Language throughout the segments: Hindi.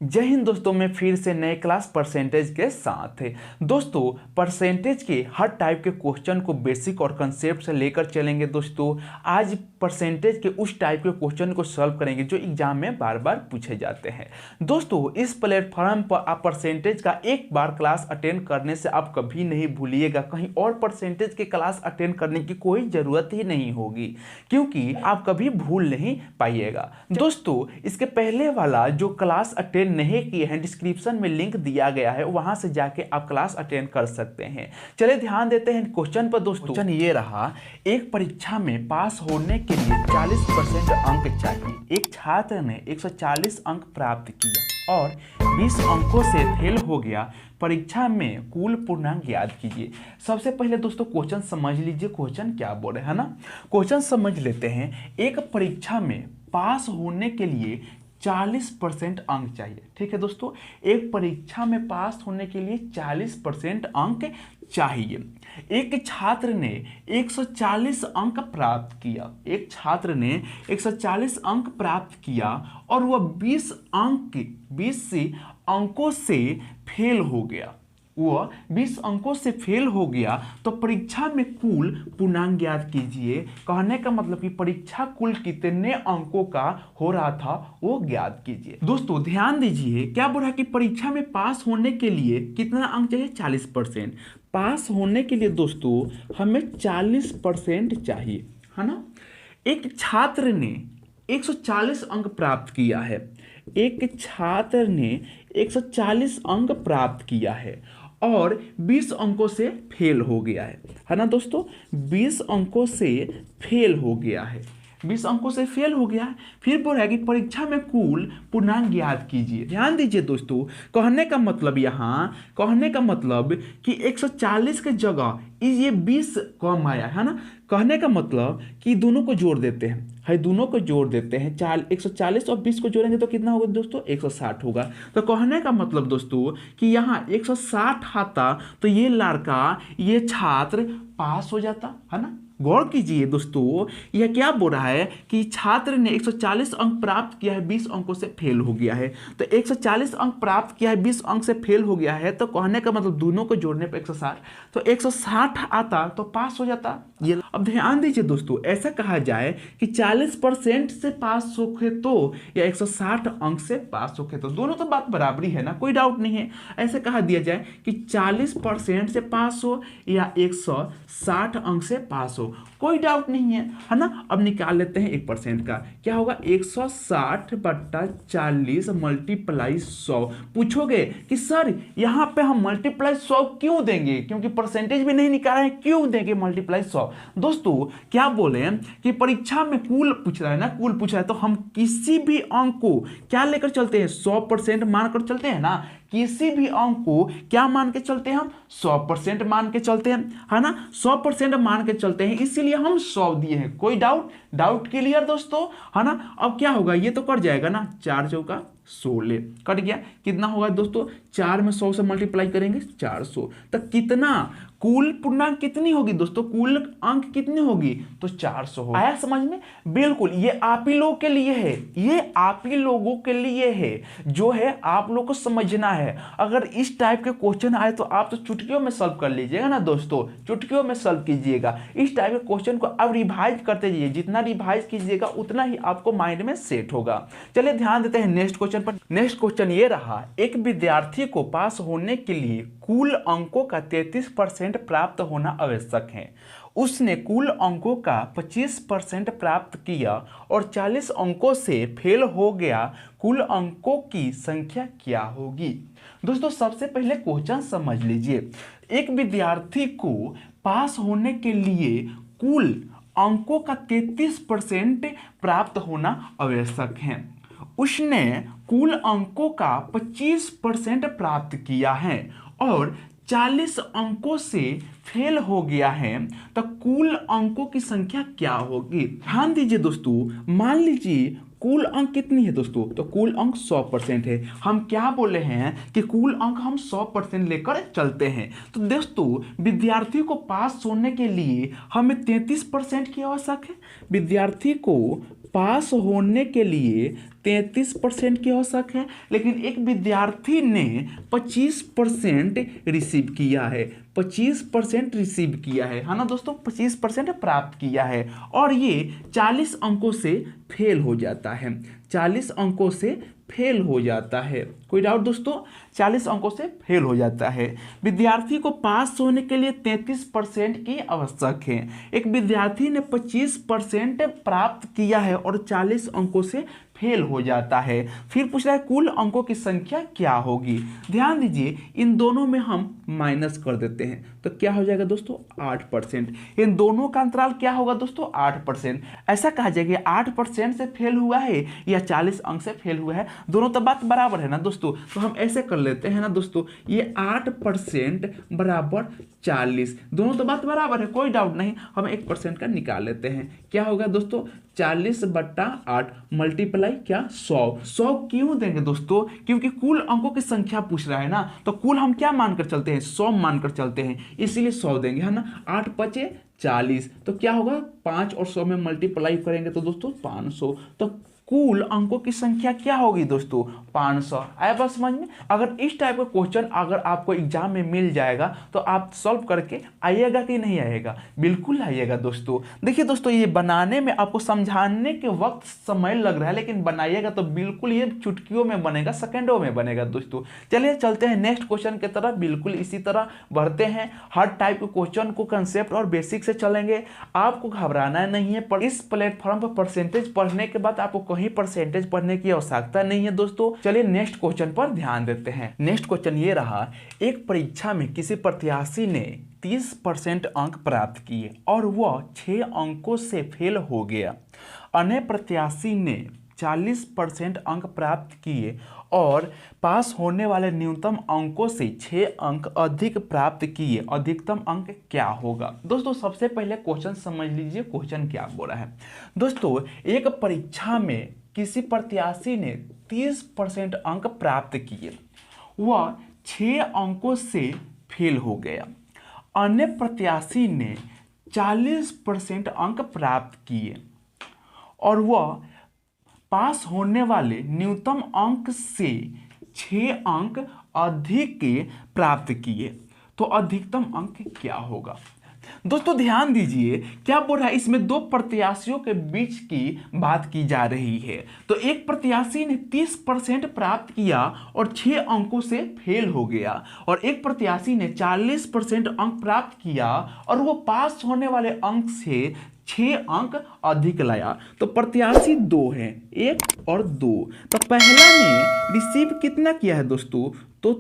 जय हिंद दोस्तों, मैं फिर से नए क्लास परसेंटेज के साथ है। दोस्तों, परसेंटेज के हर टाइप के क्वेश्चन को बेसिक और कंसेप्ट से लेकर चलेंगे। दोस्तों, आज परसेंटेज के उस टाइप के क्वेश्चन को सॉल्व करेंगे जो एग्जाम में बार बार पूछे जाते हैं। दोस्तों, इस प्लेटफॉर्म पर आप परसेंटेज का एक बार क्लास अटेंड करने से आप कभी नहीं भूलिएगा, कहीं और परसेंटेज के क्लास अटेंड करने की कोई ज़रूरत ही नहीं होगी, क्योंकि आप कभी भूल नहीं पाइएगा। दोस्तों, इसके पहले वाला जो क्लास अटेंड नहीं किए हैं, डिस्क्रिप्शन में लिंक दिया गया है, वहां से जाके आप क्लास अटेंड कर सकते हैं। चलिए ध्यान देते हैं क्वेश्चन पर। दोस्तों, क्वेश्चन ये रहा, एक परीक्षा में पास होने के लिए 40% अंक चाहिए। एक छात्र ने 140 अंक प्राप्त किया और 20 अंकों से फेल हो गया। परीक्षा में कुल पूर्णांक याद कीजिए। सबसे पहले दोस्तों क्वेश्चन समझ लीजिए, क्वेश्चन क्या बोल रहे हैं ना। क्वेश्चन समझ लेते हैं। एक परीक्षा में पास होने के लिए 40% अंक चाहिए। ठीक है दोस्तों, एक परीक्षा में पास होने के लिए 40% अंक चाहिए। एक छात्र ने 140 अंक प्राप्त किया। एक छात्र ने 140 अंक प्राप्त किया और वह 20 अंकों से फेल हो गया। वह 20 अंकों से फेल हो गया तो परीक्षा में कुल पूर्णांक याद कीजिए। कहने का मतलब कि परीक्षा कुल कितने अंकों का हो रहा था वो ज्ञात कीजिए। दोस्तों ध्यान दीजिए, क्या बोल रहा है कि परीक्षा में पास होने के लिए कितना अंक चाहिए? 40%। पास होने के लिए दोस्तों हमें 40% चाहिए, है ना। एक छात्र ने 140 अंक प्राप्त किया है। एक छात्र ने 140 अंक प्राप्त किया है और 20 अंकों से फेल हो गया है ना दोस्तों। 20 अंकों से फेल हो गया है। 20 अंकों से फेल हो गया है। फिर बोल रहा है कि परीक्षा में कुल पूर्णांक याद कीजिए। ध्यान दीजिए दोस्तों, कहने का मतलब कि 140 के जगह ये 20 कम आया है ना। कहने का मतलब कि दोनों को जोड़ देते हैं, दोनों को जोड़ देते हैं। 140 और 20 को जोड़ेंगे तो कितना होगा दोस्तों? 160 होगा। तो कहने का मतलब दोस्तों कि यहाँ 160 आता तो ये लड़का, ये छात्र पास हो जाता, है ना। गौर कीजिए दोस्तों, यह क्या बोल रहा है कि छात्र ने 140 अंक प्राप्त किया है, 20 अंकों से फेल हो गया है। तो 140 अंक प्राप्त किया है, 20 अंक से फेल हो गया है, तो कहने का मतलब दोनों को जोड़ने पर 160, तो 160 आता तो पास हो जाता ये। अब ध्यान दीजिए दोस्तों, ऐसा कहा जाए कि 40% से पास होके तो या 160 अंक से पास होके तो दोनों तो बात बराबरी है ना, कोई डाउट नहीं है। ऐसे कहा दिया जाए कि 40% से पास हो या 160 अंक से पास हो, कोई डाउट नहीं है ना। अब निकाल लेते हैं 1% का। क्या होगा? 160/40 मल्टीप्लाई 100। पूछोगे कि सर यहाँ पे हम मल्टीप्लाई 100 क्यों देंगे, क्योंकि परसेंटेज भी नहीं निकाला है, क्यों देंगे मल्टीप्लाई 100? दोस्तों क्या बोले कि परीक्षा में कुल पूछ रहा है ना, कुल पूछ रहा है तो हम किसी भी अंक को क्या लेकर चलते हैं? 100% मानकर चलते हैं ना। किसी भी अंक को क्या मान के चलते हैं हम? 100% मान के चलते हैं, है ना। 100% मान के चलते हैं, इसीलिए हम 100 दिए हैं। कोई डाउट क्लियर दोस्तों, है ना। अब क्या होगा? ये तो कट जाएगा ना, 4 चौका 16 कट गया। कितना होगा दोस्तों? 4 में 100 से मल्टीप्लाई करेंगे 400, तो कितना कुल पूर्णांक कितनी होगी दोस्तों? कुल अंक कितनी होगी? तो 400 होगा। आया समझ में? बिल्कुल, ये आप ही लोगों के लिए है, ये आप ही लोगों के लिए है, जो है आप लोग को समझना है। अगर इस टाइप के क्वेश्चन आए तो आप तो चुटकियों में सॉल्व कर लीजिएगा ना दोस्तों, चुटकियों में सॉल्व कीजिएगा। इस टाइप के क्वेश्चन को आप रिवाइज करते जाइए, जितना रिवाइज कीजिएगा उतना ही आपको माइंड में सेट होगा। चलिए ध्यान देते हैं नेक्स्ट क्वेश्चन पर। नेक्स्ट क्वेश्चन ये रहा, एक विद्यार्थी को पास होने के लिए कुल अंकों का 33% प्राप्त होना आवश्यक है। उसने कुल अंकों का 25% प्राप्त किया और 40 अंकों से फेल हो गया। कुल अंकों की संख्या क्या होगी? दोस्तों सबसे पहले क्वेश्चन समझ लीजिए। एक विद्यार्थी को पास होने के लिए कुल अंकों का 33% प्राप्त होना आवश्यक है। उसने कुल अंकों का 25% प्राप्त किया है और 40 अंकों से फेल हो गया है, तो कुल अंकों की संख्या क्या होगी? ध्यान दीजिए दोस्तों, मान लीजिए कुल अंक कितनी है दोस्तों? तो कुल अंक 100% है। हम क्या बोले हैं कि कुल अंक हम 100% लेकर चलते हैं। तो दोस्तों विद्यार्थी को पास होने के लिए हमें 33% की आवश्यक है। विद्यार्थी को पास होने के लिए 33% की औसत है, लेकिन एक विद्यार्थी ने 25% रिसीव किया है, 25% रिसीव किया है ना दोस्तों, 25% प्राप्त किया है, और ये 40 अंकों से फेल हो जाता है, 40 अंकों से फेल हो जाता है। कोई डाउट दोस्तों? 40 अंकों से फेल हो जाता है। विद्यार्थी को पास होने के लिए 33% की आवश्यक है। एक विद्यार्थी ने 25% प्राप्त किया है और 40 अंकों से फेल हो जाता है। फिर पूछ रहा है कुल अंकों की संख्या क्या होगी। ध्यान दीजिए, इन दोनों में हम माइनस कर देते हैं तो क्या हो जाएगा दोस्तों? 8%। इन दोनों का अंतराल क्या होगा दोस्तों? 8%। ऐसा कहा जाएगा 8% से फेल हुआ है या 40 अंक से फेल हुआ है, दोनों तो बात बराबर है ना दोस्तों। तो हम ऐसे कर लेते हैं ना दोस्तों, ये 8% बराबर 40, दोनों तो बात बराबर है, कोई डाउट नहीं। हम 1% का निकाल लेते हैं, क्या होगा दोस्तों? 40/8 मल्टीप्लाई क्या? 100 क्यों देंगे दोस्तों? क्योंकि कुल अंकों की संख्या पूछ रहा है ना, तो कुल हम क्या मानकर चलते हैं? 100 मानकर चलते हैं, इसीलिए 100 देंगे, है ना। 8 × 5 = 40, तो क्या होगा? 5 और 100 में मल्टीप्लाई करेंगे तो दोस्तों 500, तो कुल अंकों की संख्या क्या होगी दोस्तों? 500। आया बात समझ में? अगर इस टाइप का क्वेश्चन अगर आपको एग्जाम में मिल जाएगा तो आप सॉल्व करके आइएगा कि नहीं आइएगा? बिल्कुल आइएगा दोस्तों। देखिए दोस्तों, ये बनाने में आपको समझाने के वक्त समय लग रहा है, लेकिन बनाइएगा तो बिल्कुल ये चुटकियों में बनेगा, सेकेंडों में बनेगा दोस्तों। चलिए चलते हैं नेक्स्ट क्वेश्चन की तरफ। बिल्कुल इसी तरह बढ़ते हैं, हर टाइप के क्वेश्चन को कंसेप्ट और बेसिक से चलेंगे। आपको घबराना नहीं है, पर इस प्लेटफॉर्म पर परसेंटेज पढ़ने के बाद आपको कहीं परसेंटेज पढ़ने की आवश्यकता नहीं है दोस्तों। चलिए नेक्स्ट क्वेश्चन पर ध्यान देते हैं। नेक्स्ट क्वेश्चन ये रहा, एक परीक्षा में किसी प्रत्याशी ने 30% अंक प्राप्त किए और वह 6 अंकों से फेल हो गया। अन्य प्रत्याशी ने 40% अंक प्राप्त किए और पास होने वाले न्यूनतम अंकों से 6 अंक अधिक प्राप्त किए। अधिकतम अंक क्या होगा? दोस्तों सबसे पहले क्वेश्चन समझ लीजिए, क्वेश्चन क्या बोल रहा है। दोस्तों एक परीक्षा में किसी प्रत्याशी ने 30% अंक प्राप्त किए, वह 6 अंकों से फेल हो गया। अन्य प्रत्याशी ने 40% अंक प्राप्त किए और वह पास होने वाले न्यूनतम अंक से 6 अंक अधिक प्राप्त किए, तो अधिकतम अंक क्या होगा? दोस्तों ध्यान दीजिए, क्या बोल रहा है, इसमें दो प्रत्याशियों के बीच की बात की जा रही है। तो एक प्रत्याशी ने 30% प्राप्त किया और 6 अंकों से फेल हो गया, और एक प्रत्याशी ने 40% अंक प्राप्त किया और वो पास होने वाले अंक से 6 अंक अधिक लाया। तो प्रत्याशी 2 हैं, 1 और 2। तो पहला ने रिसीव कितना किया है दोस्तों? तो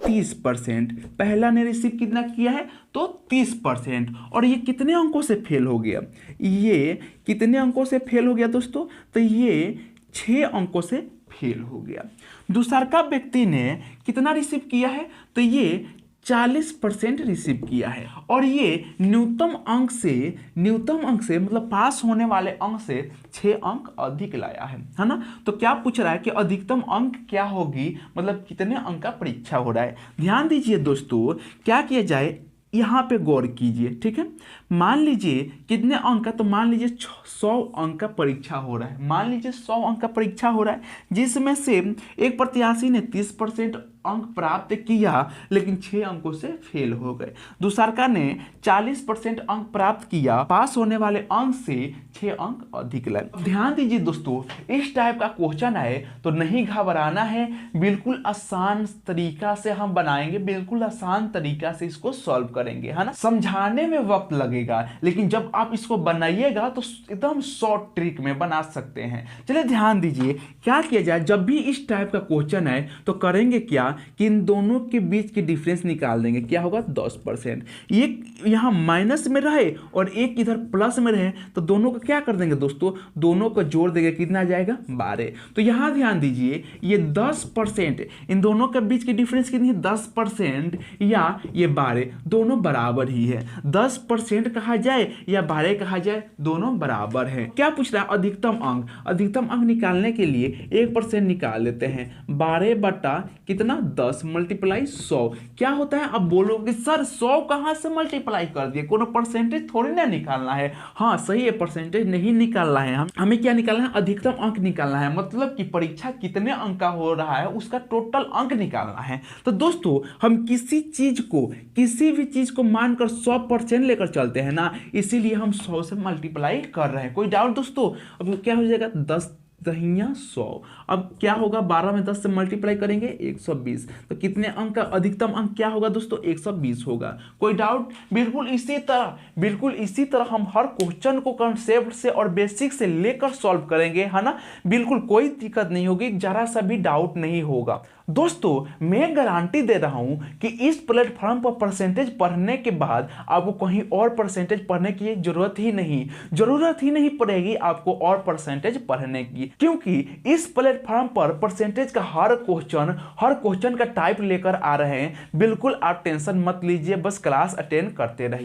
30%। पहला ने रिसीव कितना किया है? तो 30%। और ये कितने अंकों से फेल हो गया? ये कितने अंकों से फेल हो गया दोस्तों? तो ये 6 अंकों से फेल हो गया। दूसरा व्यक्ति ने कितना रिसीव किया है? तो ये 40% रिसीव किया है और ये न्यूनतम अंक से मतलब पास होने वाले अंक से 6 अंक अधिक लाया है ना। तो क्या पूछ रहा है कि अधिकतम अंक क्या होगी, मतलब कितने अंक का परीक्षा हो रहा है। ध्यान दीजिए दोस्तों, क्या किया जाए, यहाँ पे गौर कीजिए, ठीक है। मान लीजिए कितने अंक का, तो मान लीजिए 100 अंक का परीक्षा हो रहा है। मान लीजिए 100 अंक का परीक्षा हो रहा है, जिसमें से एक प्रत्याशी ने 30% अंक प्राप्त किया लेकिन 6 अंकों से फेल हो गए। दूसरा ने 40% अंक प्राप्त किया, पास होने वाले अंक से 6 अंक अधिक लगे। ध्यान दीजिए दोस्तों, इस टाइप का क्वेश्चन आए तो नहीं घबराना है, बिल्कुल आसान तरीका से हम बनाएंगे, बिल्कुल आसान तरीका से इसको सॉल्व करेंगे, है ना। समझाने में वक्त लगेगा, लेकिन जब आप इसको बनाइएगा तो एकदम शॉर्ट ट्रिक में बना सकते हैं। चलिए ध्यान दीजिए, क्या किया जाए, जब भी इस टाइप का क्वेश्चन आए तो करेंगे क्या कि इन दोनों के बीच की डिफरेंस निकाल देंगे। क्या होगा? 10%। ये यहाँ माइनस में रहे और एक इधर प्लस में रहे, तो दोनों को क्या कर देंगे दोस्तों? दोनों को जोड़ देंगे, कितना आ जाएगा? 12। तो यहाँ ध्यान दीजिए, ये 10%, इन दोनों के बीच की डिफरेंस कितनी है? 10% या ये 12, दोनों बराबर ही है। 10% कहा जाए या 12 कहा जाए, दोनों बराबर है। क्या पूछ रहा है? अधिकतम अंक। अधिकतम अंक निकालने के लिए 1% निकाल लेते हैं। 12 बटा कितना? 10 मल्टीप्लाई 100 क्या होता है। अब बोलोगे सर 100 कहाँ से मल्टीप्लाई कर दिए, कोनो परसेंटेज थोड़ी ना निकालना है। हाँ सही है, परसेंटेज नहीं निकालना है, हमें क्या निकालना है, अधिकतम अंक निकालना है, मतलब कि परीक्षा कितने अंक का हो रहा है उसका टोटल अंक निकालना है। तो दोस्तों हम किसी भी चीज को मानकर 100% लेकर चलते हैं ना, इसीलिए हम 100 से मल्टीप्लाई कर रहे हैं। कोई डाउट दोस्तों। अब क्या हो जाएगा, 10 दहिया 100। अब क्या होगा, 12 में 10 से मल्टीप्लाई करेंगे 120, तो कितने अंक का अधिकतम अंक क्या होगा दोस्तों, 120 होगा। कोई डाउट। बिल्कुल इसी तरह हम हर क्वेश्चन को कंसेप्ट से और बेसिक से लेकर सॉल्व करेंगे, है ना। बिल्कुल कोई दिक्कत नहीं होगी, जरा सा भी डाउट नहीं होगा। दोस्तों मैं गारंटी दे रहा हूं कि इस प्लेटफॉर्म पर परसेंटेज पढ़ने के बाद आपको कहीं और परसेंटेज पढ़ने की जरूरत ही नहीं पड़ेगी आपको और परसेंटेज पढ़ने की, क्योंकि इस प्लेटफॉर्म पर परसेंटेज का हर क्वेश्चन का टाइप लेकर आ रहे हैं। बिल्कुल आप टेंशन मत लीजिए, बस क्लास अटेंड करते रहिए।